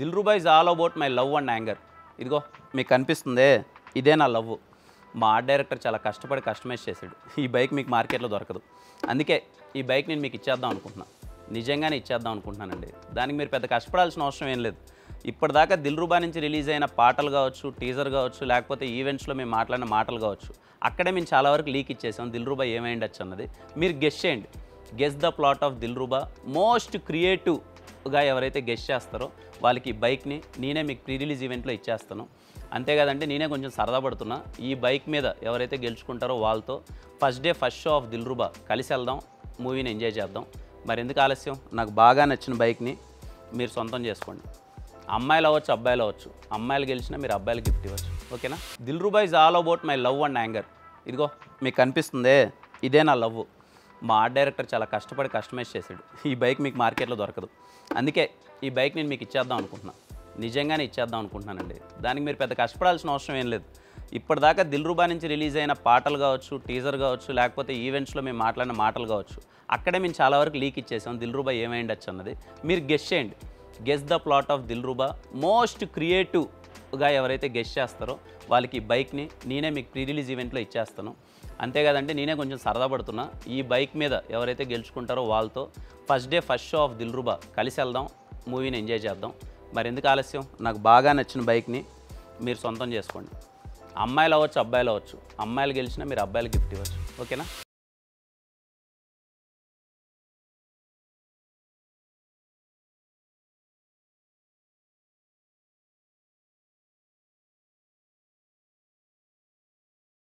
Dilruba is all about my love and anger. ఇదిగో మీకు కనిపిస్తుందే, ఇదే నా లవ్. మా ఆర్ట్ డైరెక్టర్ చాలా కష్టపడి కస్టమైజ్ చేశాడు. ఈ బైక్ మీకు మార్కెట్లో దొరకదు. అందుకే ఈ బైక్ నేను మీకు ఇచ్చేద్దాం అనుకుంటున్నాను. నిజంగానే ఇచ్చేద్దాం అనుకుంటున్నానండి. దానికి మీరు పెద్ద కష్టపడాల్సిన అవసరం ఏం లేదు. ఇప్పటిదాకా దిల్రుబా నుంచి రిలీజ్ అయిన పాటలు కావచ్చు, టీజర్ కావచ్చు, లేకపోతే ఈవెంట్స్లో మేము మాట్లాడిన మాటలు కావచ్చు, అక్కడే మేము చాలా వరకు లీక్ ఇచ్చేసాం. దిల్రుబా ఏమైండొచ్చు అన్నది మీరు గెస్ చేయండి. Guess the plot of Dilruba. Most క్రియేటివ్గా ఎవరైతే గెస్ చేస్తారో వాళ్ళకి ఈ బైక్ని నేనే మీకు ప్రీ రిలీజ్ ఈవెంట్లో ఇచ్చేస్తాను. అంతేకాదంటే నేనే కొంచెం సరదా పడుతున్నా. ఈ బైక్ మీద ఎవరైతే గెలుచుకుంటారో వాళ్ళతో first day first show off Dilruba కలిసి వెళ్దాం, మూవీని ఎంజాయ్ చేద్దాం. మరి ఎందుకు ఆలస్యం? నాకు బాగా నచ్చిన బైక్ని మీరు సొంతం చేసుకోండి. అమ్మాయిలు అవ్వచ్చు, అబ్బాయిలు అవ్వచ్చు. అమ్మాయిలు గెలిచినా మీరు అబ్బాయిలు గిఫ్ట్ ఇవ్వచ్చు. ఓకేనా? Dilruba is all about my love and anger. ఇదిగో మీకు కనిపిస్తుందే, ఇదే నా లవ్. మా ఆర్ట్ డైరెక్టర్ చాలా కష్టపడి కస్టమైజ్ చేశాడు. ఈ బైక్ మీకు మార్కెట్లో దొరకదు. అందుకే ఈ బైక్ నేను మీకు ఇచ్చేద్దాం అనుకుంటున్నాను. నిజంగానే ఇచ్చేద్దాం అనుకుంటున్నానండి. దానికి మీరు పెద్ద కష్టపడాల్సిన అవసరం ఏం లేదు. ఇప్పటిదాకా దిల్రుబా నుంచి రిలీజ్ అయిన పాటలు కావచ్చు, టీజర్ కావచ్చు, లేకపోతే ఈవెంట్స్లో మేము మాట్లాడిన మాటలు కావచ్చు, అక్కడే మేము చాలా వరకు లీక్ ఇచ్చేసాం. దిల్రుబా ఏమైండొచ్చు అన్నది మీరు గెస్ చేయండి. Guess the plot of Dilruba. Most క్రియేటివ్గా ఎవరైతే గెస్ చేస్తారో వాళ్ళకి ఈ బైక్ని నేనే మీకు ప్రీ రిలీజ్ ఈవెంట్లో ఇచ్చేస్తాను. అంతేకాదంటే నేనే కొంచెం సరదా పడుతున్నా. ఈ బైక్ మీద ఎవరైతే గెలుచుకుంటారో వాళ్ళతో first day first show off Dilruba కలిసి వెళ్దాం, మూవీని ఎంజాయ్ చేద్దాం. మరి ఎందుకు ఆలస్యం? నాకు బాగా నచ్చిన బైక్ని మీరు సొంతం చేసుకోండి. అమ్మాయిలు అవ్వచ్చు, అబ్బాయిలు అవ్వచ్చు. అమ్మాయిలు గెలిచినా మీరు అబ్బాయిలు గిఫ్ట్ ఇవ్వచ్చు. ఓకేనా?